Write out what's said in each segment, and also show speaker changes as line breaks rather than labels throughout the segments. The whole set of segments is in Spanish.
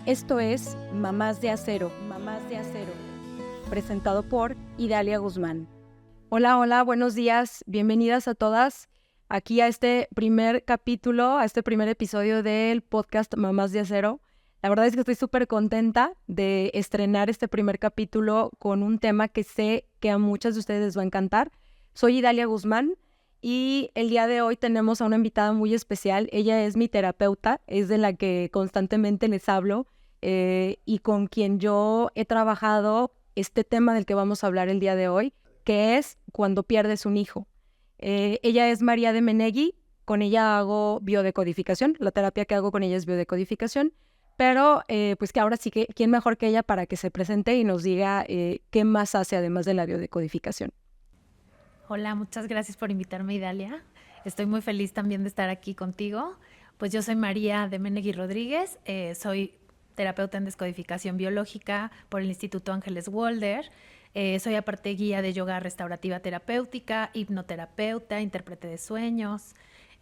Esto es Mamás de Acero, presentado por Idalia Guzmán. Hola, buenos días, bienvenidas a todas aquí a este primer capítulo, a este primer episodio del podcast Mamás de Acero. La verdad es que estoy súper contenta de estrenar este primer capítulo con un tema que sé que a muchas de ustedes les va a encantar. Soy Idalia Guzmán y el día de hoy tenemos a una invitada muy especial. Ella es mi terapeuta, es de la que constantemente les hablo y con quien yo he trabajado este tema del que vamos a hablar el día de hoy, que es cuando pierdes un hijo. Ella es María de Menegui, con ella hago biodecodificación, la terapia que hago con ella es biodecodificación, pero pues que ahora sí que, ¿quién mejor que ella para que se presente y nos diga qué más hace además de la biodecodificación?
Hola, muchas gracias por invitarme, Idalia. Estoy muy feliz también de estar aquí contigo. Pues yo soy María de Menegui Rodríguez, soy terapeuta en descodificación biológica por el Instituto Ángeles Walder. Soy aparte guía de yoga restaurativa terapéutica, hipnoterapeuta, intérprete de sueños,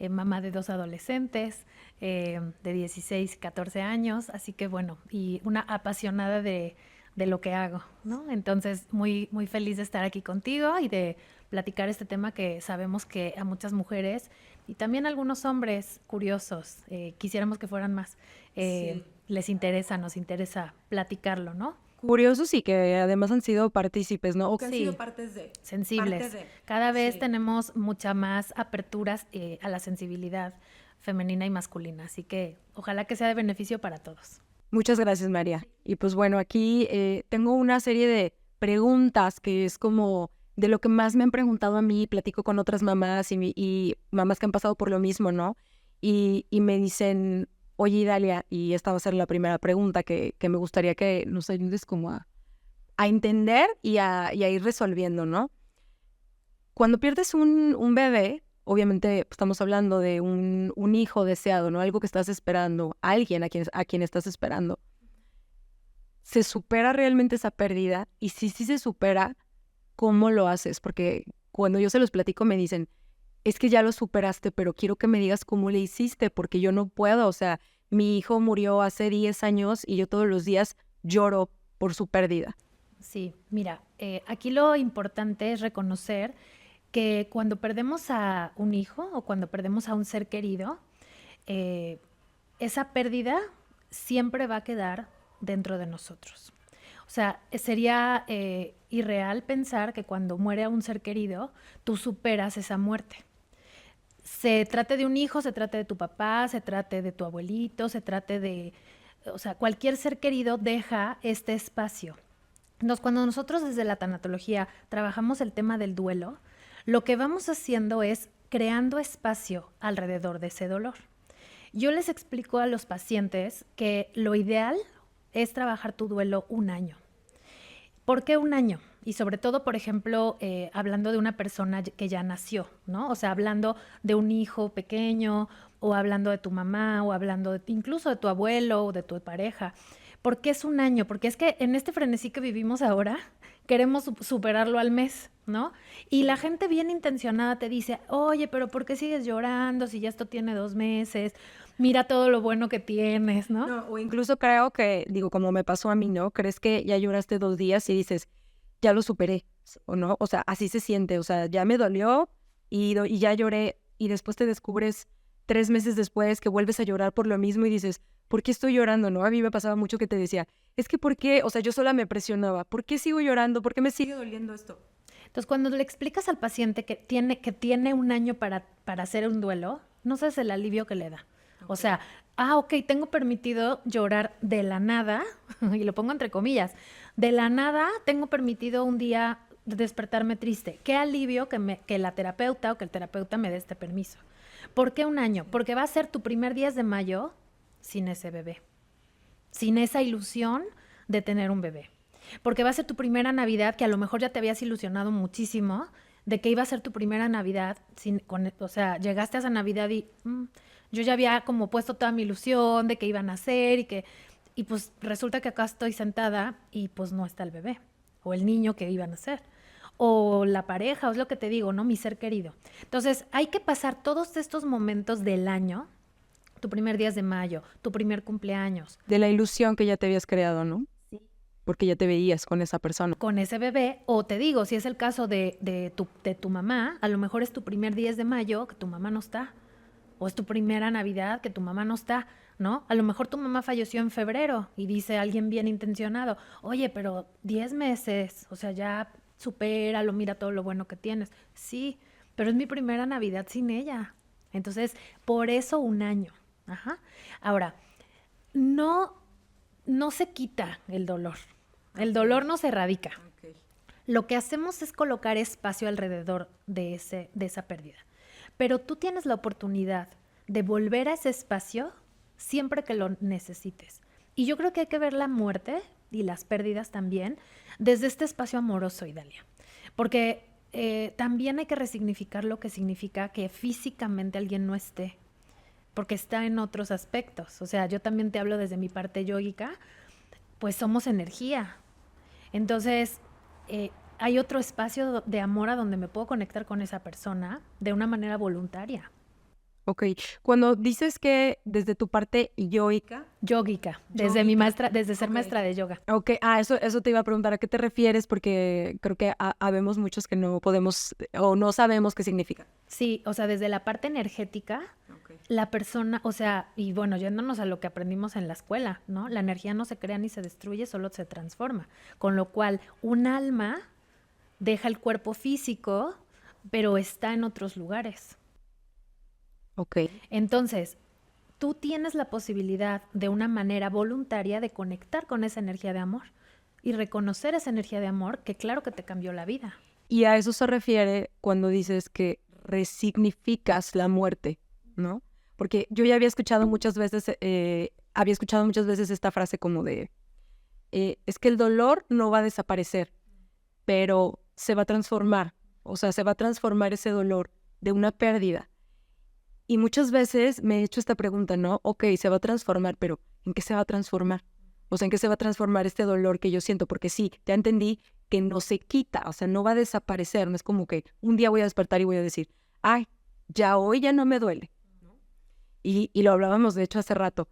mamá de 2 adolescentes de 16 y 14 años. Así que bueno, y una apasionada de lo que hago, ¿no? Entonces, muy, muy feliz de estar aquí contigo y de platicar este tema que sabemos que a muchas mujeres y también a algunos hombres curiosos, quisiéramos que fueran más, les interesa, nos interesa platicarlo, ¿no?
Curiosos y que además han sido partícipes, ¿no? O que han
Sí,
sido partes de.
sensibles. Cada vez tenemos mucha más aperturas a la sensibilidad femenina y masculina, así que ojalá que sea de beneficio para todos.
Muchas gracias, María. Y pues bueno, aquí tengo una serie de preguntas que es como de lo que más me han preguntado a mí, platico con otras mamás y mamás que han pasado por lo mismo, ¿no? Y me dicen, oye, Dalia, y esta va a ser la primera pregunta que me gustaría que nos ayudes como a entender y a ir resolviendo, ¿no? Cuando pierdes un bebé, obviamente pues, estamos hablando de un hijo deseado, ¿no? Algo que estás esperando, alguien a quien estás esperando. ¿Se supera realmente esa pérdida? Y si sí se supera, ¿cómo lo haces? Porque cuando yo se los platico me dicen, es que ya lo superaste, pero quiero que me digas cómo le hiciste, porque yo no puedo. O sea, mi hijo murió hace 10 años y yo todos los días lloro por su pérdida.
Sí, mira, aquí lo importante es reconocer que cuando perdemos a un hijo o cuando perdemos a un ser querido, eh, esa pérdida siempre va a quedar dentro de nosotros. O sea, sería irreal pensar que cuando muere un ser querido, tú superas esa muerte. Se trate de un hijo, se trate de tu papá, se trate de tu abuelito, se trate de, o sea, cualquier ser querido deja este espacio. Entonces, cuando nosotros desde la tanatología trabajamos el tema del duelo, lo que vamos haciendo es creando espacio alrededor de ese dolor. Yo les explico a los pacientes que lo ideal es trabajar tu duelo 1 año. ¿Por qué 1 año? Y sobre todo, por ejemplo, hablando de una persona que ya nació, ¿no? O sea, hablando de un hijo pequeño, o hablando de tu mamá, o hablando incluso de tu abuelo o de tu pareja. ¿Por qué es 1 año? Porque es que en este frenesí que vivimos ahora, queremos superarlo al mes, ¿no? Y la gente bien intencionada te dice, oye, pero ¿por qué sigues llorando si ya esto tiene 2 meses? Mira todo lo bueno que tienes, ¿no?
No, o incluso creo que, digo, como me pasó a mí, ¿no? Crees que ya lloraste 2 días y dices, ya lo superé, ¿o no? O sea, así se siente, o sea, ya me dolió y ya lloré y después te descubres 3 meses después que vuelves a llorar por lo mismo y dices, ¿por qué estoy llorando, no? A mí me pasaba mucho que te decía, es que ¿por qué? O sea, yo sola me presionaba, ¿por qué sigo llorando? ¿Por qué me sigue doliendo esto?
Entonces, cuando le explicas al paciente que tiene 1 año para hacer un duelo, no sabes el alivio que le da. O sea, ok, tengo permitido llorar de la nada, y lo pongo entre comillas, de la nada tengo permitido un día despertarme triste. Qué alivio que la terapeuta o que el terapeuta me dé este permiso. ¿Por qué 1 año? Porque va a ser tu primer 10 de mayo sin ese bebé, sin esa ilusión de tener un bebé. Porque va a ser tu primera Navidad, que a lo mejor ya te habías ilusionado muchísimo de que iba a ser tu primera Navidad, o sea, llegaste a esa Navidad y yo ya había como puesto toda mi ilusión de que iban a hacer y pues resulta que acá estoy sentada y pues no está el bebé o el niño que iban a hacer o la pareja, o es lo que te digo, ¿no? Mi ser querido. Entonces, hay que pasar todos estos momentos del año. tu primer 10 de mayo, tu primer cumpleaños.
De la ilusión que ya te habías creado, ¿no?
Sí.
Porque ya te veías con esa persona.
Con ese bebé, o te digo, si es el caso de tu mamá, a lo mejor es tu primer 10 de mayo que tu mamá no está, o es tu primera Navidad que tu mamá no está, ¿no? A lo mejor tu mamá falleció en febrero y dice alguien bien intencionado, oye, pero 10 meses, o sea, ya supéralo, mira todo lo bueno que tienes. Sí, pero es mi primera Navidad sin ella. Entonces, por eso un año. Ajá. Ahora, no, no se quita el dolor. El dolor no se erradica. Lo que hacemos es colocar espacio alrededor de esa pérdida. Pero tú tienes la oportunidad de volver a ese espacio siempre que lo necesites. Y yo creo que hay que ver la muerte y las pérdidas también desde este espacio amoroso, Idalia. Porque también hay que resignificar lo que significa que físicamente alguien no esté, porque está en otros aspectos. O sea, yo también te hablo desde mi parte yógica, pues somos energía. Entonces, hay otro espacio de amor a donde me puedo conectar con esa persona de una manera voluntaria.
Ok, cuando dices que desde tu parte yoica.
Yógica, desde mi maestra, desde ser maestra de yoga.
Ok, eso te iba a preguntar, ¿a qué te refieres? Porque creo que habemos muchos que no podemos o no sabemos qué significa.
Sí, o sea, desde la parte energética, la persona, o sea, y bueno, yéndonos a lo que aprendimos en la escuela, ¿no? La energía no se crea ni se destruye, solo se transforma. Con lo cual, un alma deja el cuerpo físico, pero está en otros lugares.
Ok.
Entonces, tú tienes la posibilidad de una manera voluntaria de conectar con esa energía de amor y reconocer esa energía de amor que claro que te cambió la vida.
Y a eso se refiere cuando dices que resignificas la muerte, ¿no? Porque yo ya había escuchado muchas veces esta frase como de, es que el dolor no va a desaparecer, pero se va a transformar. O sea, se va a transformar ese dolor de una pérdida. Y muchas veces me he hecho esta pregunta, ¿no? Ok, se va a transformar, pero ¿en qué se va a transformar? O sea, ¿en qué se va a transformar este dolor que yo siento? Porque sí, ya entendí que no se quita, o sea, no va a desaparecer. No es como que un día voy a despertar y voy a decir, ay, ya hoy ya no me duele. Y lo hablábamos, de hecho, hace rato.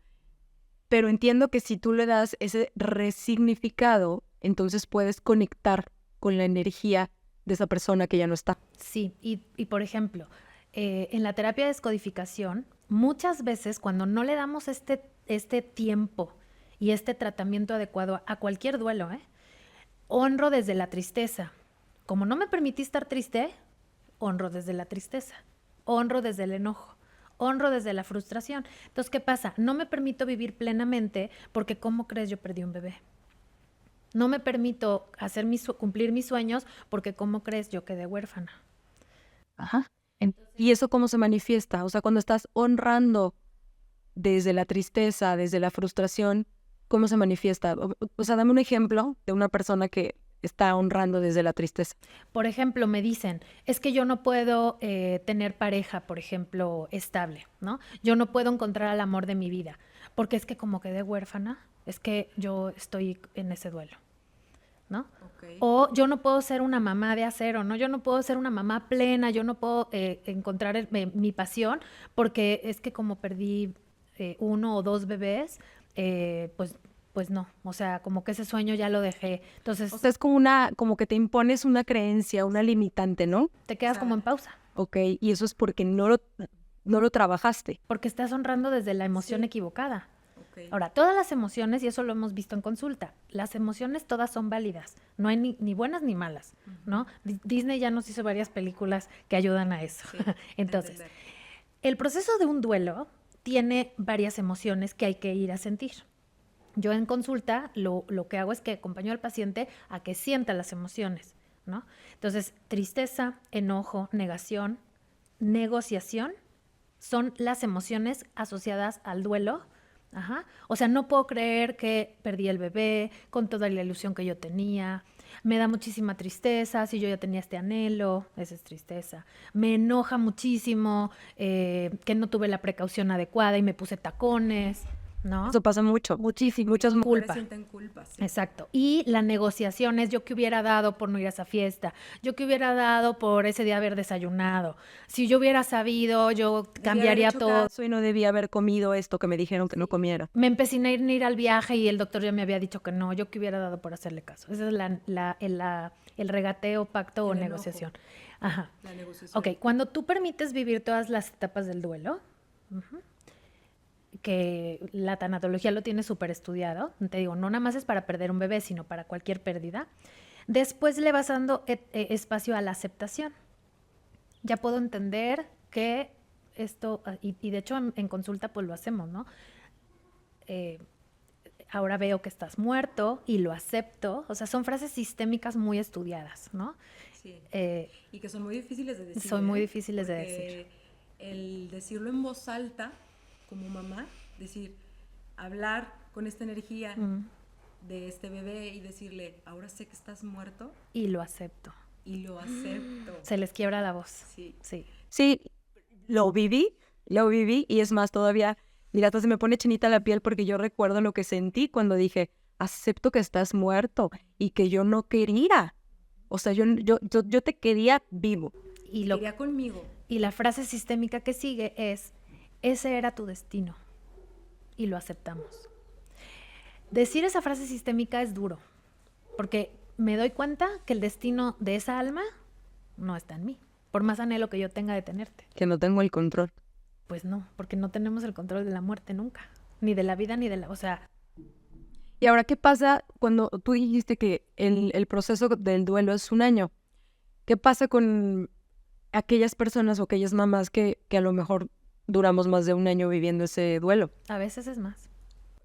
Pero entiendo que si tú le das ese resignificado, entonces puedes conectar con la energía de esa persona que ya no está.
Sí, y por ejemplo, en la terapia de descodificación, muchas veces cuando no le damos este tiempo y este tratamiento adecuado a cualquier duelo, honro desde la tristeza. Como no me permití estar triste, honro desde la tristeza, honro desde el enojo, honro desde la frustración. Entonces, ¿qué pasa? No me permito vivir plenamente porque ¿cómo crees yo perdí un bebé? No me permito cumplir mis sueños porque ¿cómo crees yo quedé huérfana?
Ajá. ¿Y eso cómo se manifiesta? O sea, cuando estás honrando desde la tristeza, desde la frustración, ¿cómo se manifiesta? O sea, dame un ejemplo de una persona que está honrando desde la tristeza.
Por ejemplo, me dicen, es que yo no puedo tener pareja, por ejemplo, estable, ¿no? Yo no puedo encontrar al amor de mi vida, porque es que como quedé huérfana, es que yo estoy en ese duelo, ¿no? Okay. O yo no puedo ser una mamá de acero, ¿no? Yo no puedo ser una mamá plena, yo no puedo encontrar mi pasión, porque es que como perdí 1 o 2 bebés, pues no, o sea, como que ese sueño ya lo dejé. Entonces,
o sea, es como que te impones una creencia, una limitante, ¿no?
Te quedas como en pausa.
Ok, y eso es porque no lo trabajaste.
Porque estás honrando desde la emoción equivocada. Okay. Ahora, todas las emociones, y eso lo hemos visto en consulta, las emociones todas son válidas, no hay ni buenas ni malas, ¿no? Disney ya nos hizo varias películas que ayudan a eso. Sí, entonces, el proceso de un duelo tiene varias emociones que hay que ir a sentir. Yo en consulta lo que hago es que acompaño al paciente a que sienta las emociones, ¿no? Entonces, tristeza, enojo, negación, negociación son las emociones asociadas al duelo. Ajá. O sea, no puedo creer que perdí el bebé con toda la ilusión que yo tenía. Me da muchísima tristeza si yo ya tenía este anhelo, esa es tristeza. Me enoja muchísimo que no tuve la precaución adecuada y me puse tacones, ¿no?
Eso pasa mucho.
Muchísimo.
Muchas mujeres
Culpa.
sienten culpa. Sí.
Exacto. Y la negociación es yo que hubiera dado por no ir a esa fiesta, yo que hubiera dado por ese día haber desayunado. Si yo hubiera sabido, yo cambiaría todo.
Y no debía haber comido esto que me dijeron que no comiera.
Me empeciné en ir al viaje y el doctor ya me había dicho que no, yo que hubiera dado por hacerle caso. Ese es el regateo, pacto o
El enojo.
negociación. Ajá.
La negociación.
Ok, cuando tú permites vivir todas las etapas del duelo, que la tanatología lo tiene súper estudiado, te digo, no nada más es para perder un bebé, sino para cualquier pérdida, después le vas dando espacio a la aceptación. Ya puedo entender que esto, y de hecho en consulta pues lo hacemos, ¿no? Ahora veo que estás muerto y lo acepto. O sea, son frases sistémicas muy estudiadas, ¿no?
Sí. Y que son muy difíciles de decir.
Son muy difíciles de
Porque
decir.
El decirlo en voz alta, como mamá, hablar con esta energía de este bebé y decirle, ahora sé que estás muerto.
Y lo acepto.
Y lo acepto.
Se les quiebra la voz.
Sí.
Sí,
lo viví y es más todavía, mira, hasta se me pone chinita la piel porque yo recuerdo lo que sentí cuando dije, acepto que estás muerto y que yo no quería. O sea, yo te quería vivo.
Y
quería conmigo.
Y la frase sistémica que sigue es, ese era tu destino. Y lo aceptamos. Decir esa frase sistémica es duro, porque me doy cuenta que el destino de esa alma no está en mí, por más anhelo que yo tenga de tenerte.
Que no tengo el control.
Pues no, porque no tenemos el control de la muerte nunca, ni de la vida, ni de la... O sea...
¿Y ahora qué pasa cuando tú dijiste que el proceso del duelo es 1 año? ¿Qué pasa con aquellas personas o aquellas mamás que a lo mejor duramos más de 1 año viviendo ese duelo?
A veces es más.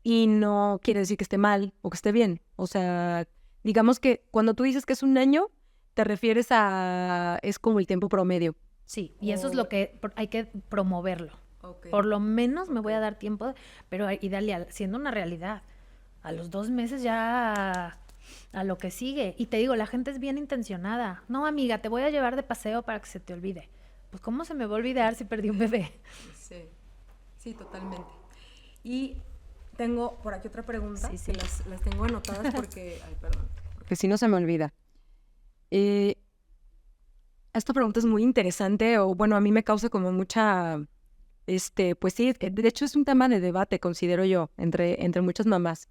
Y no quiere decir que esté mal o que esté bien. O sea, digamos que cuando tú dices que es 1 año, te refieres a... es como el tiempo promedio.
Sí, y eso es lo que hay que promoverlo.
Okay.
Por lo menos me voy a dar tiempo, pero y dale, siendo una realidad. A los 2 meses ya a lo que sigue. Y te digo, la gente es bien intencionada. No, amiga, te voy a llevar de paseo para que se te olvide. Pues, ¿cómo se me va a olvidar si perdí un bebé?
Sí, totalmente. Y tengo por aquí otra pregunta.
Sí.
Que las tengo anotadas porque... Ay, perdón. Porque si no se me olvida. Esta pregunta es muy interesante, o bueno, a mí me causa como mucha... pues sí, de hecho es un tema de debate, considero yo, entre muchas mamás.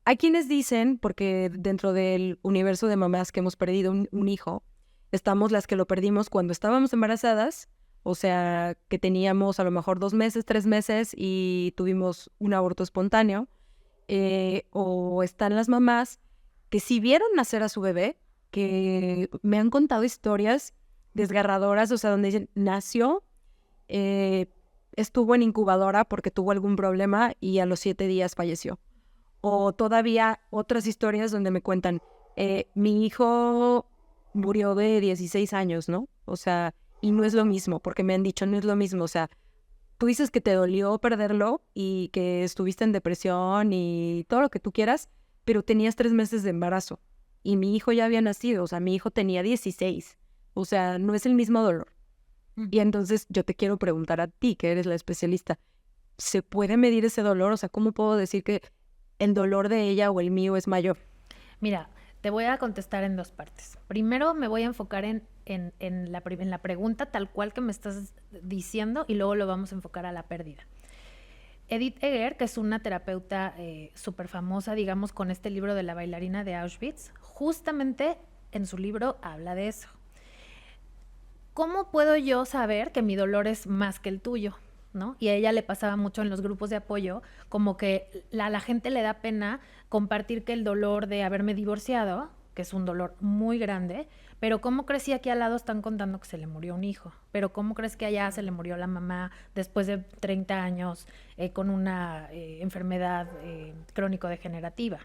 Hay quienes dicen, porque dentro del universo de mamás que hemos perdido un hijo, estamos las que lo perdimos cuando estábamos embarazadas, o sea, que teníamos a lo mejor 2 meses, 3 meses y tuvimos un aborto espontáneo, o están las mamás que sí vieron nacer a su bebé, que me han contado historias desgarradoras, o sea, donde dicen, nació, estuvo en incubadora porque tuvo algún problema y a los 7 días falleció. O todavía otras historias donde me cuentan, mi hijo murió de 16 años, ¿no? O sea, y no es lo mismo, porque me han dicho, no es lo mismo. O sea, tú dices que te dolió perderlo y que estuviste en depresión y todo lo que tú quieras, pero tenías 3 meses de embarazo y mi hijo ya había nacido, o sea, mi hijo tenía 16. O sea, no es el mismo dolor. Y entonces yo te quiero preguntar a ti, que eres la especialista, ¿se puede medir ese dolor? O sea, ¿cómo puedo decir que el dolor de ella o el mío es mayor?
Mira, te voy a contestar en 2 partes. Primero me voy a enfocar en la pregunta tal cual que me estás diciendo y luego lo vamos a enfocar a la pérdida. Edith Eger, que es una terapeuta súper famosa, digamos, con este libro de la bailarina de Auschwitz, justamente en su libro habla de eso. ¿Cómo puedo yo saber que mi dolor es más que el tuyo? ¿No? Y a ella le pasaba mucho en los grupos de apoyo, como que a la gente le da pena compartir que el dolor de haberme divorciado, que es un dolor muy grande, pero ¿cómo crees que aquí al lado están contando que se le murió un hijo? Pero ¿cómo crees que allá se le murió la mamá después de 30 años con una enfermedad crónico-degenerativa?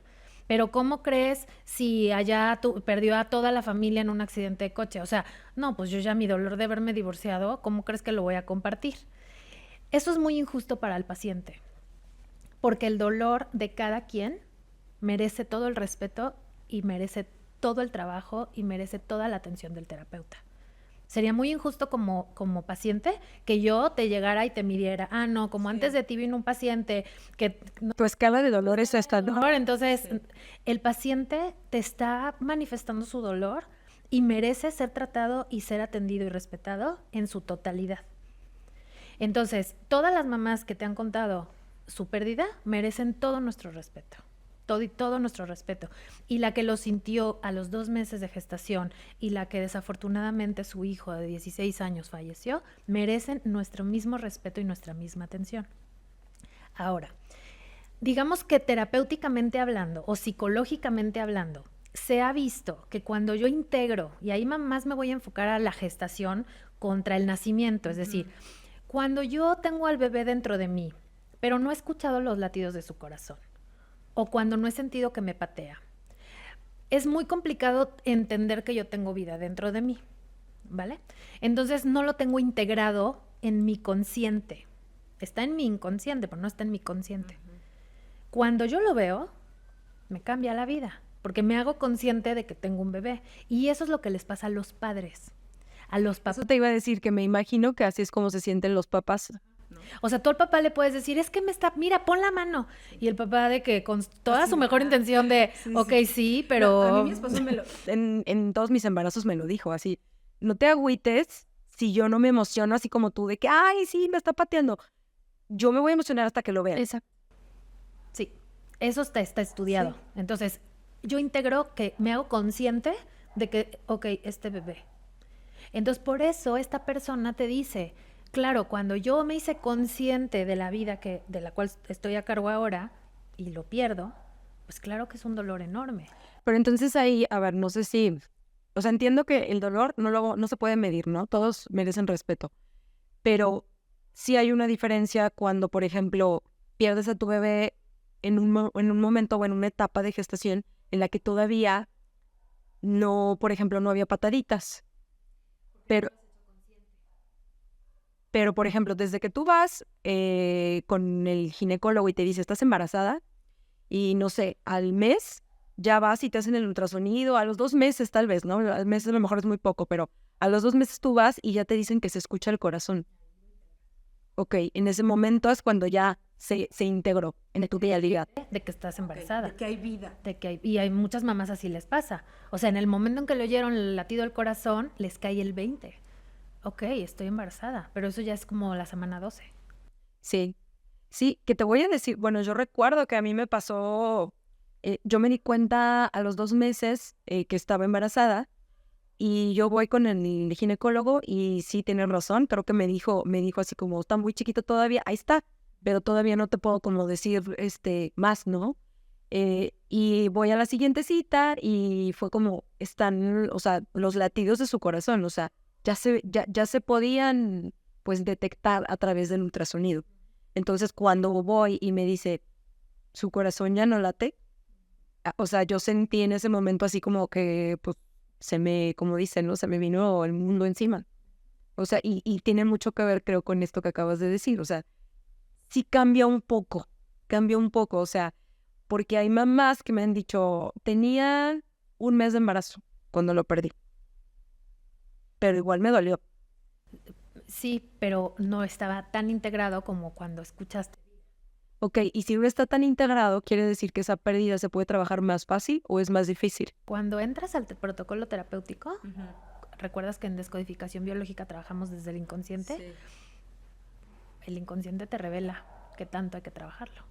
Pero ¿cómo crees si allá perdió a toda la familia en un accidente de coche? O sea, no, pues yo ya mi dolor de haberme divorciado, ¿cómo crees que lo voy a compartir? Eso es muy injusto para el paciente, porque el dolor de cada quien merece todo el respeto y merece todo el trabajo y merece toda la atención del terapeuta. Sería muy injusto como paciente que yo te llegara y te midiera. Ah, no, como antes de ti vino un paciente que
Tu escala de dolor es esta, ¿no?
dolor, entonces el paciente te está manifestando su dolor y merece ser tratado y ser atendido y respetado en su totalidad. Entonces, todas las mamás que te han contado su pérdida merecen todo nuestro respeto. Todo nuestro respeto. Y la que lo sintió a los 2 meses de gestación y la que desafortunadamente su hijo de 16 años falleció, merecen nuestro mismo respeto y nuestra misma atención. Ahora, digamos que terapéuticamente hablando o psicológicamente hablando, se ha visto que cuando yo integro, y ahí más me voy a enfocar a la gestación contra el nacimiento, es decir, cuando yo tengo al bebé dentro de mí, pero no he escuchado los latidos de su corazón, o cuando no he sentido que me patea, es muy complicado entender que yo tengo vida dentro de mí, ¿vale? Entonces no lo tengo integrado en mi consciente. Está en mi inconsciente, pero no está en mi consciente. Cuando yo lo veo, me cambia la vida, porque me hago consciente de que tengo un bebé. Y eso es lo que les pasa a los padres, a los papás.
Eso te iba a decir, que me imagino que así es como se sienten los papás.
O sea, tú al papá le puedes decir, es que me está, mira, pon la mano. Y el papá de que con toda su mejor intención de, ok, sí, pero...
No, a mí mi esposo en todos mis embarazos me lo dijo así, no te agüites si yo no me emociono así como tú, de que, ay, sí, me está pateando. Yo me voy a emocionar hasta que lo vean.
Exacto. Sí, eso está estudiado. Entonces, yo integro que me hago consciente de que, ok, este bebé. Entonces, por eso esta persona te dice, claro, cuando yo me hice consciente de la vida de la cual estoy a cargo ahora y lo pierdo, pues claro que es un dolor enorme.
Pero entonces ahí, a ver, no sé si, o sea, entiendo que el dolor no se puede medir, ¿no? Todos merecen respeto, pero sí hay una diferencia cuando, por ejemplo, pierdes a tu bebé en un momento o en una etapa de gestación en la que todavía no, por ejemplo, no había pataditas. Pero, por ejemplo, desde que tú vas con el ginecólogo y te dice, estás embarazada, y no sé, al mes ya vas y te hacen el ultrasonido, a los 2 meses tal vez, ¿no? Al mes a lo mejor es muy poco, pero a los 2 meses tú vas y ya te dicen que se escucha el corazón. Ok, en ese momento es cuando ya se integró en tu día a día.
De que estás embarazada.
De que hay vida.
Y hay muchas mamás así les pasa. O sea, en el momento en que le oyeron el latido del corazón, les cae el 20. Ok, estoy embarazada, pero eso ya es como la semana 12.
Sí, sí, que te voy a decir, bueno, yo recuerdo que a mí me pasó, yo me di cuenta a los 2 meses que estaba embarazada y yo voy con el ginecólogo y sí, tiene razón, creo que me dijo así como, está muy chiquito todavía, ahí está, pero todavía no te puedo como decir más, ¿no? Y voy a la siguiente cita y fue como, están, o sea, los latidos de su corazón, o sea, ya se podían pues detectar a través del ultrasonido. Entonces cuando voy y me dice, su corazón ya no late, o sea, yo sentí en ese momento así como que pues como dicen, ¿no? Se me vino el mundo encima. O sea, y tiene mucho que ver, creo, con esto que acabas de decir. O sea, sí cambia un poco, o sea, porque hay mamás que me han dicho, tenía 1 mes de embarazo cuando lo perdí, pero igual me dolió.
Sí, pero no estaba tan integrado como cuando escuchaste.
Ok, y si no está tan integrado, ¿quiere decir que esa pérdida se puede trabajar más fácil o es más difícil?
Cuando entras al protocolo terapéutico, ¿recuerdas que en descodificación biológica trabajamos desde el inconsciente?
Sí.
El inconsciente te revela qué tanto hay que trabajarlo.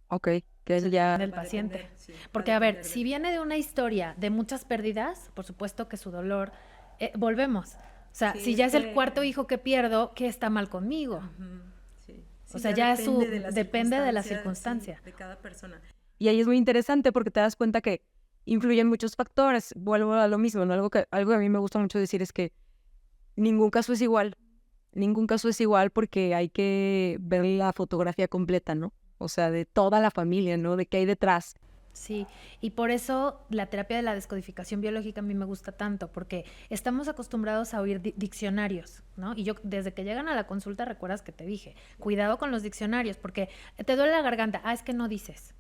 Ok, que es ya...
Del paciente. Porque, a ver, si viene de una historia de muchas pérdidas, por supuesto que su dolor... volvemos. O sea,
Sí,
si ya es el 4.º hijo que pierdo, ¿qué está mal conmigo?
Sí.
O sea, ya depende de la circunstancia.
Sí, de cada persona.
Y ahí es muy interesante porque te das cuenta que influyen muchos factores. Vuelvo a lo mismo, ¿no? Algo que a mí me gusta mucho decir es que ningún caso es igual. Ningún caso es igual porque hay que ver la fotografía completa, ¿no? O sea, de toda la familia, ¿no? De qué hay detrás.
Sí, y por eso la terapia de la descodificación biológica a mí me gusta tanto, porque estamos acostumbrados a oír diccionarios, ¿no? Y yo desde que llegan a la consulta, recuerdas que te dije, cuidado con los diccionarios, porque te duele la garganta, es que no dices.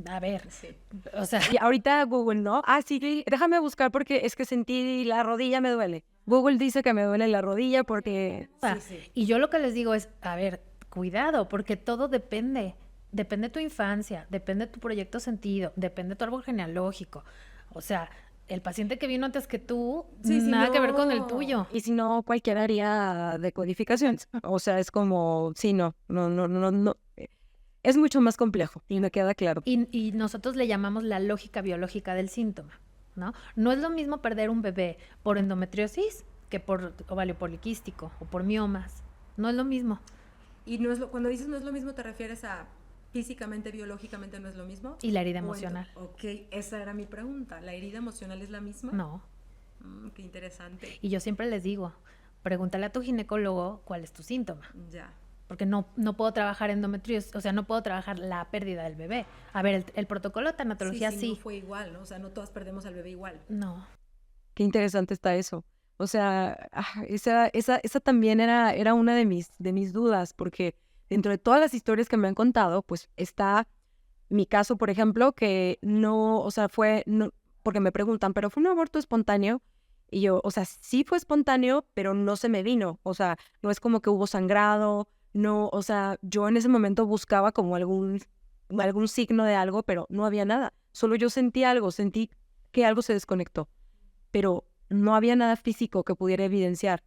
a ver,
Sí.
o sea,
Y ahorita Google, ¿no? Ah, sí, déjame buscar porque es que sentí la rodilla me duele. Google dice que me duele la rodilla porque...
ah, y yo lo que les digo es, a ver, cuidado, porque todo depende. Depende de tu infancia, depende de tu proyecto sentido, depende de tu árbol genealógico. O sea, el paciente que vino antes que tú,
Sí, si
nada que ver con el
no...
tuyo.
Y si no, cualquiera haría decodificación. O sea, es como, sí, no. Es mucho más complejo y me queda claro.
Y nosotros le llamamos la lógica biológica del síntoma, ¿no? No es lo mismo perder un bebé por endometriosis que por ovario poliquístico o por miomas. No es lo mismo.
Y no es cuando dices no es lo mismo, ¿te refieres a físicamente, biológicamente no es lo mismo?
Y la herida emocional.
Ok, esa era mi pregunta. ¿La herida emocional es la misma?
No.
Qué interesante.
Y yo siempre les digo, pregúntale a tu ginecólogo cuál es tu síntoma.
Ya.
Porque no puedo trabajar endometriosis, o sea, no puedo trabajar la pérdida del bebé. A ver, el protocolo de tanatología sí.
No fue igual, ¿no? O sea, no todas perdemos al bebé igual.
No.
Qué interesante está eso. O sea, esa también era una de mis dudas, porque dentro de todas las historias que me han contado, pues está mi caso, por ejemplo, que no, o sea, no, porque me preguntan, ¿pero fue un aborto espontáneo? Y yo, o sea, sí fue espontáneo, pero no se me vino. O sea, no es como que hubo sangrado, no, o sea, yo en ese momento buscaba como algún signo de algo, pero no había nada. Solo yo sentí algo, sentí que algo se desconectó, pero no había nada físico que pudiera evidenciar.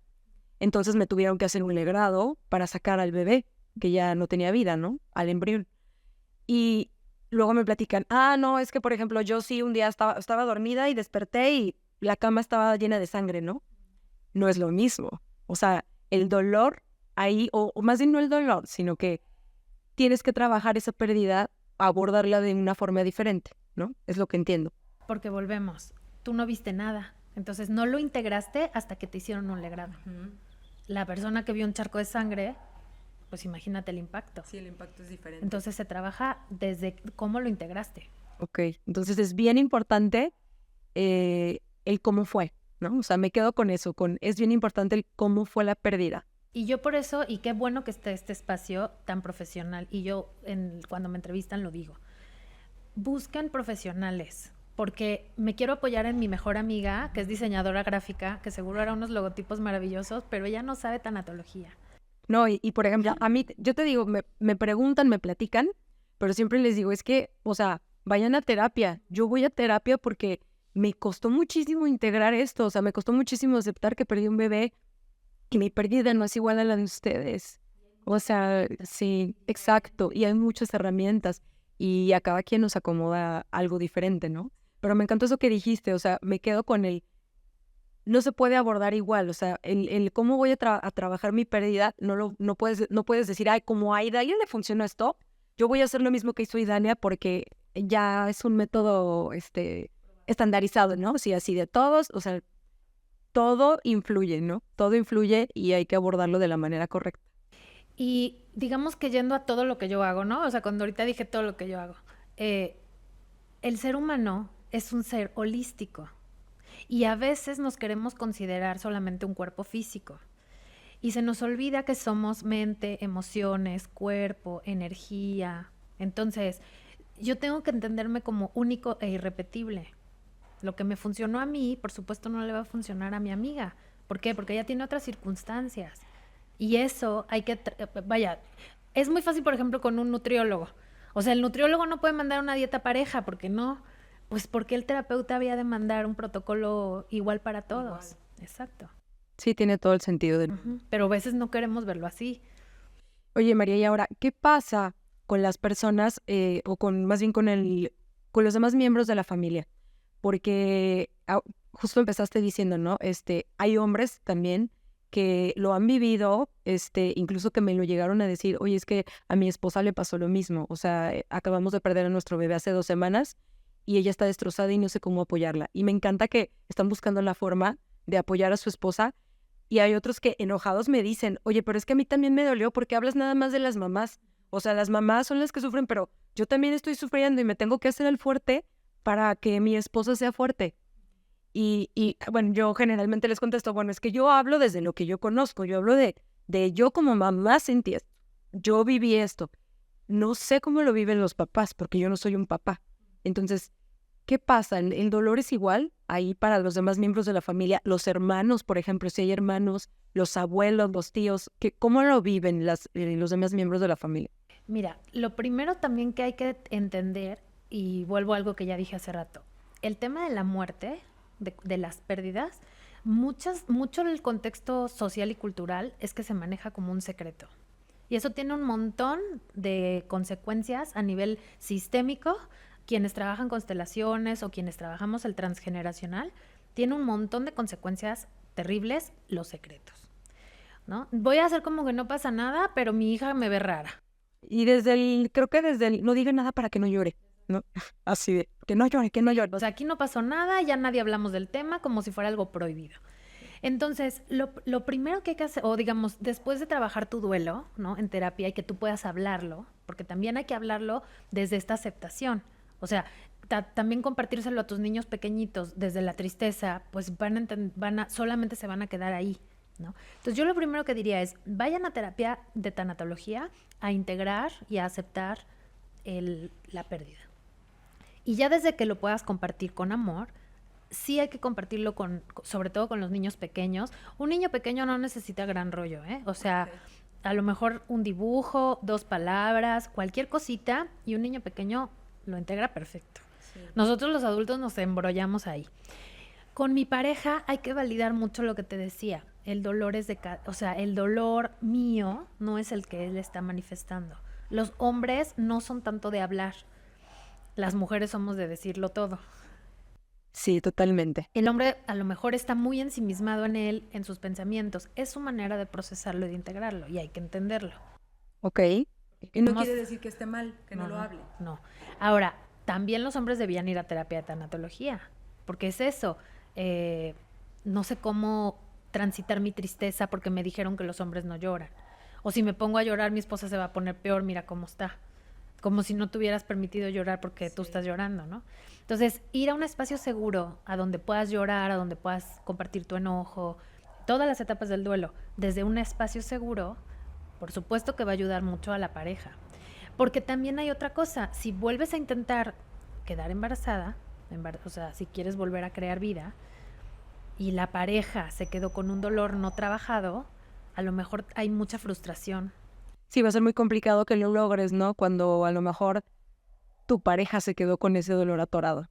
Entonces me tuvieron que hacer un legrado para sacar al bebé, que ya no tenía vida, ¿no? Al embrión. Y luego me platican, no, es que, por ejemplo, yo sí un día estaba dormida y desperté y la cama estaba llena de sangre, ¿no? No es lo mismo. O sea, el dolor ahí, o más bien no el dolor, sino que tienes que trabajar esa pérdida, abordarla de una forma diferente, ¿no? Es lo que entiendo.
Porque volvemos, tú no viste nada, entonces no lo integraste hasta que te hicieron un legrado. La persona que vio un charco de sangre, pues imagínate el impacto.
Sí, el impacto es diferente.
Entonces se trabaja desde cómo lo integraste.
Ok, entonces es bien importante el cómo fue, ¿no? O sea, me quedo con eso, es bien importante el cómo fue la pérdida.
Y yo por eso, y qué bueno que esté este espacio tan profesional, y yo cuando me entrevistan lo digo, buscan profesionales, porque me quiero apoyar en mi mejor amiga, que es diseñadora gráfica, que seguro hará unos logotipos maravillosos, pero ella no sabe tanatología.
No, y por ejemplo, a mí, yo te digo, me preguntan, me platican, pero siempre les digo, es que, o sea, vayan a terapia. Yo voy a terapia porque me costó muchísimo integrar esto, o sea, me costó muchísimo aceptar que perdí un bebé, que mi pérdida no es igual a la de ustedes. O sea, sí, exacto, y hay muchas herramientas y a cada quien nos acomoda algo diferente, ¿no? Pero me encantó eso que dijiste, o sea, me quedo con no se puede abordar igual, o sea, el cómo voy a trabajar mi pérdida, no puedes decir, ay, como a Idalia le funcionó esto, yo voy a hacer lo mismo que hizo Idania porque ya es un método estandarizado, ¿no? Sí, así de todos, o sea, todo influye, ¿no? Todo influye y hay que abordarlo de la manera correcta.
Y digamos que yendo a todo lo que yo hago, ¿no? O sea, cuando ahorita dije todo lo que yo hago, el ser humano es un ser holístico. Y a veces nos queremos considerar solamente un cuerpo físico. Y se nos olvida que somos mente, emociones, cuerpo, energía. Entonces, yo tengo que entenderme como único e irrepetible. Lo que me funcionó a mí, por supuesto, no le va a funcionar a mi amiga. ¿Por qué? Porque ella tiene otras circunstancias. Y eso hay que... Vaya, es muy fácil, por ejemplo, con un nutriólogo. O sea, el nutriólogo no puede mandar una dieta pareja, porque no. Pues porque el terapeuta había de mandar un protocolo igual para todos. Igual. Exacto.
Sí, tiene todo el sentido.
Pero a veces no queremos verlo así.
Oye, María, y ahora, ¿qué pasa con las personas o más bien con los demás miembros de la familia? Porque justo empezaste diciendo, ¿no? Hay hombres también que lo han vivido, incluso que me lo llegaron a decir, oye, es que a mi esposa le pasó lo mismo. O sea, acabamos de perder a nuestro bebé hace 2 semanas y ella está destrozada y no sé cómo apoyarla. Y me encanta que están buscando la forma de apoyar a su esposa. Y hay otros que enojados me dicen, oye, pero es que a mí también me dolió porque hablas nada más de las mamás. O sea, las mamás son las que sufren, pero yo también estoy sufriendo y me tengo que hacer el fuerte para que mi esposa sea fuerte. Y bueno, yo generalmente les contesto, bueno, es que yo hablo desde lo que yo conozco, yo hablo de yo como mamá sentí esto, yo viví esto. no sé cómo lo viven los papás, porque yo no soy un papá. Entonces, ¿qué pasa? ¿El dolor es igual ahí para los demás miembros de la familia? Los hermanos, por ejemplo, si hay hermanos, los abuelos, los tíos, ¿cómo lo viven los demás miembros de la familia?
Mira, lo primero también que hay que entender, y vuelvo a algo que ya dije hace rato, el tema de la muerte, de las pérdidas, mucho el contexto social y cultural es que se maneja como un secreto. Y eso tiene un montón de consecuencias a nivel sistémico. Quienes trabajan constelaciones o quienes trabajamos el transgeneracional, tiene un montón de consecuencias terribles los secretos, ¿no? Voy a hacer como que no pasa nada, pero mi hija me ve rara.
Y creo que no diga nada para que no llore, ¿no? Así de, que no llore, que no llore.
O sea, aquí no pasó nada, ya nadie hablamos del tema como si fuera algo prohibido. Entonces, lo primero que hay que hacer, o digamos, después de trabajar tu duelo, ¿no? En terapia y que tú puedas hablarlo, porque también hay que hablarlo desde esta aceptación. O sea, también compartírselo a tus niños pequeñitos desde la tristeza, pues solamente se van a quedar ahí, ¿no? Entonces, yo lo primero que diría es, vayan a terapia de tanatología a integrar y a aceptar la pérdida. Y ya desde que lo puedas compartir con amor, sí hay que compartirlo sobre todo con los niños pequeños. Un niño pequeño no necesita gran rollo, ¿eh? O sea, a lo mejor un dibujo, 2 palabras, cualquier cosita, y un niño pequeño lo integra perfecto. Sí. Nosotros los adultos nos embrollamos ahí. Con mi pareja hay que validar mucho lo que te decía. El dolor o sea, el dolor mío no es el que él está manifestando. Los hombres no son tanto de hablar. Las mujeres somos de decirlo todo.
Sí, totalmente.
El hombre a lo mejor está muy ensimismado en él, en sus pensamientos. Es su manera de procesarlo y de integrarlo, y hay que entenderlo.
Ok. Y no quiere decir que esté mal, que no lo hable.
No. Ahora, también los hombres debían ir a terapia de tanatología, porque es eso. No sé cómo transitar mi tristeza porque me dijeron que los hombres no lloran. O si me pongo a llorar, mi esposa se va a poner peor, mira cómo está. Como si no te hubieras permitido llorar porque tú estás llorando, ¿no? Entonces, ir a un espacio seguro, a donde puedas llorar, a donde puedas compartir tu enojo, todas las etapas del duelo, desde un espacio seguro, por supuesto que va a ayudar mucho a la pareja. Porque también hay otra cosa, si vuelves a intentar quedar embarazada, o sea, si quieres volver a crear vida, y la pareja se quedó con un dolor no trabajado, a lo mejor hay mucha frustración.
Sí, va a ser muy complicado que lo logres, ¿no? Cuando a lo mejor tu pareja se quedó con ese dolor atorado.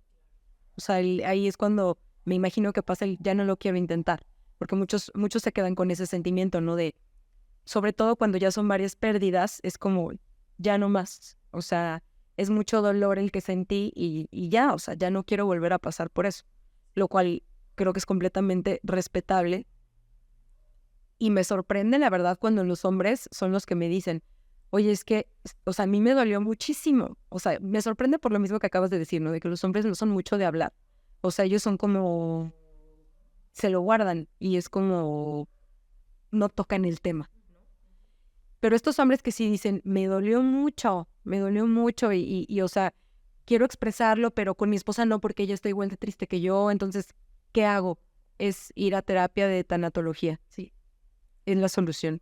O sea, ahí es cuando me imagino que pasa ya no lo quiero intentar. Porque muchos se quedan con ese sentimiento, ¿no? Sobre todo cuando ya son varias pérdidas, es como, ya no más. O sea, es mucho dolor el que sentí y ya, o sea, ya no quiero volver a pasar por eso. Lo cual creo que es completamente respetable. Y me sorprende, la verdad, cuando los hombres son los que me dicen, oye, es que, o sea, a mí me dolió muchísimo. O sea, me sorprende por lo mismo que acabas de decir, ¿no? De que los hombres no son mucho de hablar. O sea, ellos son como, se lo guardan y es como, no tocan el tema. Pero estos hombres que sí dicen, me dolió mucho y o sea, quiero expresarlo, pero con mi esposa no, porque ella está igual de triste que yo. Entonces, ¿qué hago? Es ir a terapia de tanatología, sí. Es la solución.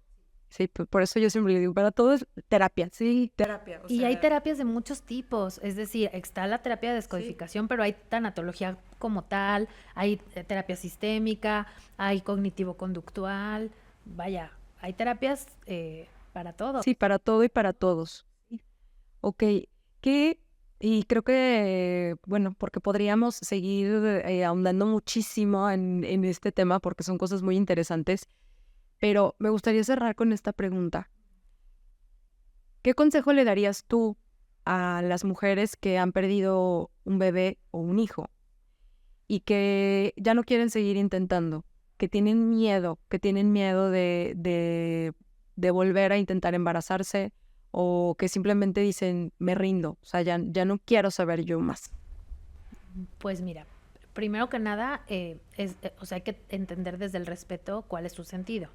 Sí, por eso yo siempre digo, para todo es terapia, sí, terapia.
Y hay terapias de muchos tipos, es decir, está la terapia de descodificación, sí, pero hay tanatología como tal, hay terapia sistémica, hay cognitivo-conductual, vaya, hay terapias para todo.
Sí, para todo y para todos. Ok, y creo que, bueno, porque podríamos seguir ahondando muchísimo en este tema porque son cosas muy interesantes. Pero me gustaría cerrar con esta pregunta. ¿Qué consejo le darías tú a las mujeres que han perdido un bebé o un hijo y que ya no quieren seguir intentando, que tienen miedo de volver a intentar embarazarse o que simplemente dicen, me rindo, o sea, ya no quiero saber yo más?
Pues mira, primero que nada, o sea, hay que entender desde el respeto cuál es su sentido.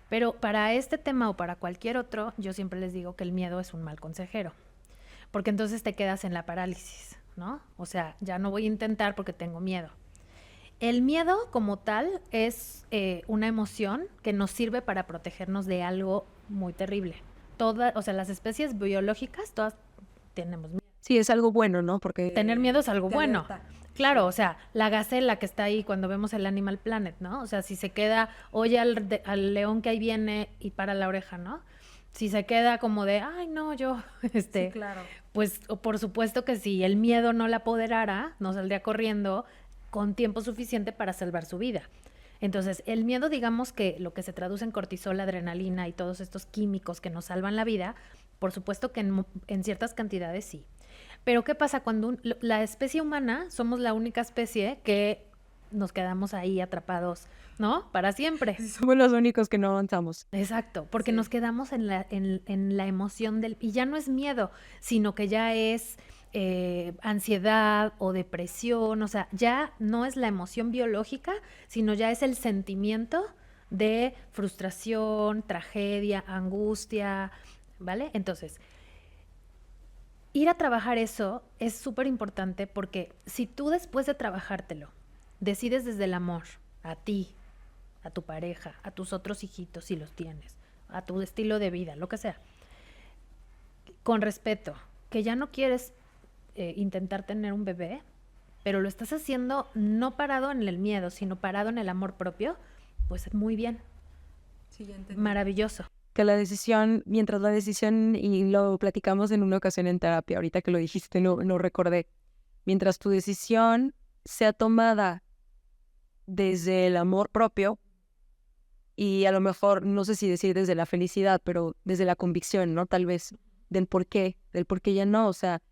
Pero para este tema o para cualquier otro, yo siempre les digo que el miedo es un mal consejero, porque entonces te quedas en la parálisis, ¿no? O sea, ya no voy a intentar porque tengo miedo. El miedo como tal es una emoción que nos sirve para protegernos de algo muy terrible. todas, o sea, las especies biológicas, todas tenemos miedo.
Sí, es algo bueno, ¿no? Porque
Tener miedo es algo
te
bueno.
alerta.
Claro, o sea, la gacela que está ahí cuando vemos el Animal Planet, ¿no? O sea, si se queda, oye al león que ahí viene y para la oreja, ¿no? Si se queda como de, ay, no, yo,
Sí, claro.
pues por supuesto que si el miedo no la apoderara, no saldría corriendo con tiempo suficiente para salvar su vida. Entonces, el miedo, digamos que lo que se traduce en cortisol, adrenalina y todos estos químicos que nos salvan la vida, por supuesto que en ciertas cantidades sí. Pero ¿qué pasa cuando la especie humana somos la única especie que nos quedamos ahí atrapados, ¿no? Para siempre.
Somos los únicos que no avanzamos.
Exacto, porque
Sí.
nos quedamos en la emoción del... Y ya no es miedo, sino que ya es ansiedad o depresión, o sea, ya no es la emoción biológica, sino ya es el sentimiento de frustración, tragedia, angustia, ¿vale? Entonces, ir a trabajar eso es súper importante porque si tú después de trabajártelo decides desde el amor a ti, a tu pareja, a tus otros hijitos si los tienes, a tu estilo de vida, lo que sea, con respeto, que ya no quieres intentar tener un bebé, pero lo estás haciendo no parado en el miedo, sino parado en el amor propio, pues muy bien,
Sí, ya entendí.
maravilloso.
Que la decisión, mientras la decisión, y lo platicamos en una ocasión en terapia, ahorita que lo dijiste, no recordé, mientras tu decisión sea tomada desde el amor propio, y a lo mejor, no sé si decir desde la felicidad, pero desde la convicción, ¿no? Tal vez del por qué ya no, o sea,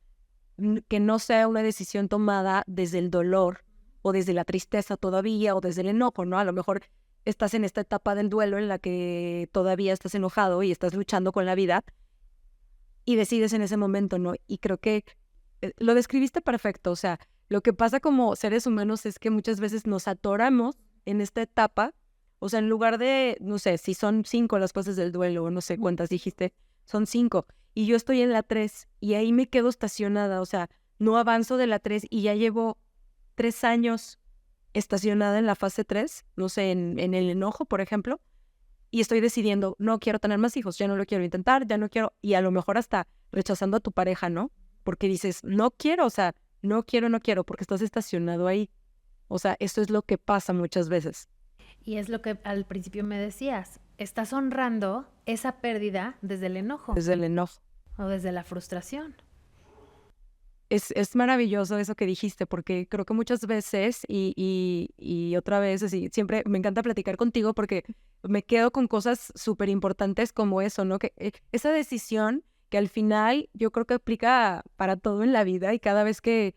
que no sea una decisión tomada desde el dolor o desde la tristeza todavía o desde el enojo, ¿no? A lo mejor estás en esta etapa del duelo en la que todavía estás enojado y estás luchando con la vida y decides en ese momento, ¿no? Y creo que lo describiste perfecto, o sea, lo que pasa como seres humanos es que muchas veces nos atoramos en esta etapa, o sea, en lugar de, no sé, si son 5 las fases del duelo, o no sé cuántas dijiste, son 5, y yo estoy en la 3, y ahí me quedo estacionada, o sea, no avanzo de la 3 y ya llevo 3 años estacionada en la fase 3, no sé, en el enojo, por ejemplo, y estoy decidiendo, no quiero tener más hijos, ya no lo quiero intentar, ya no quiero, y a lo mejor hasta rechazando a tu pareja, ¿no? Porque dices, no quiero, o sea, no quiero, porque estás estacionado ahí. O sea, esto es lo que pasa muchas veces.
Y es lo que al principio me decías, estás honrando esa pérdida desde el enojo
Desde el enojo.
o desde la frustración.
Es maravilloso eso que dijiste, porque creo que muchas veces, y otra vez, así, siempre me encanta platicar contigo porque me quedo con cosas súper importantes como eso, ¿no? Que esa decisión que al final yo creo que aplica para todo en la vida y cada vez que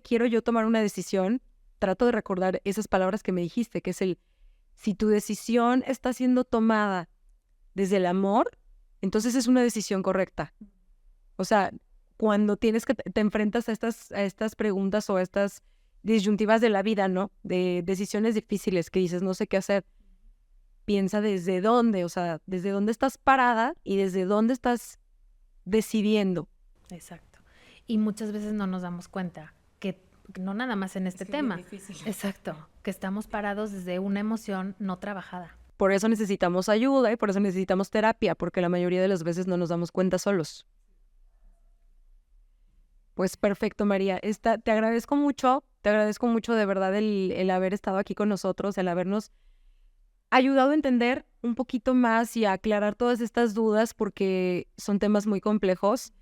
quiero yo tomar una decisión, trato de recordar esas palabras que me dijiste, que es si tu decisión está siendo tomada desde el amor, entonces es una decisión correcta. O sea, cuando te enfrentas a estas preguntas o a estas disyuntivas de la vida, ¿no? De decisiones difíciles que dices, no sé qué hacer. Piensa desde dónde, o sea, desde dónde estás parada y desde dónde estás decidiendo.
Exacto. Y muchas veces no nos damos cuenta que no nada más en este tema. Exacto. Que estamos parados desde una emoción no trabajada.
Por eso necesitamos ayuda y por eso necesitamos terapia, porque la mayoría de las veces no nos damos cuenta solos. Pues perfecto, María. Te agradezco mucho de verdad el haber estado aquí con nosotros, el habernos ayudado a entender un poquito más y a aclarar todas estas dudas porque son temas muy complejos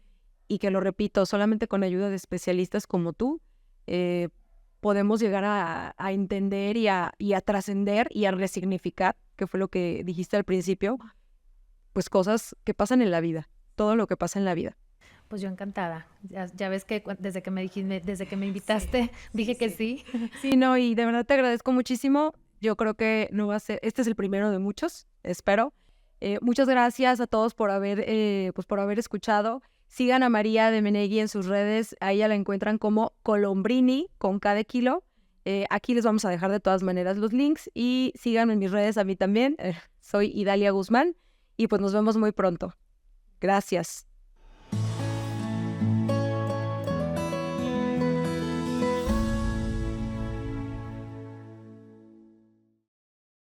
y que, lo repito, solamente con ayuda de especialistas como tú podemos llegar a entender y a trascender y a resignificar, que fue lo que dijiste al principio, pues cosas que pasan en la vida, todo lo que pasa en la vida.
Pues yo encantada. Ya ves que desde que me invitaste, dije que sí.
Sí, no, y de verdad te agradezco muchísimo. Yo creo que no va a ser, este es el primero de muchos, espero. Muchas gracias a todos por haber escuchado. Sigan a María de Menegui en sus redes, a ella la encuentran como Colombrini con K de kilo. Aquí les vamos a dejar de todas maneras los links y síganme en mis redes a mí también. Soy Idalia Guzmán y pues nos vemos muy pronto. Gracias.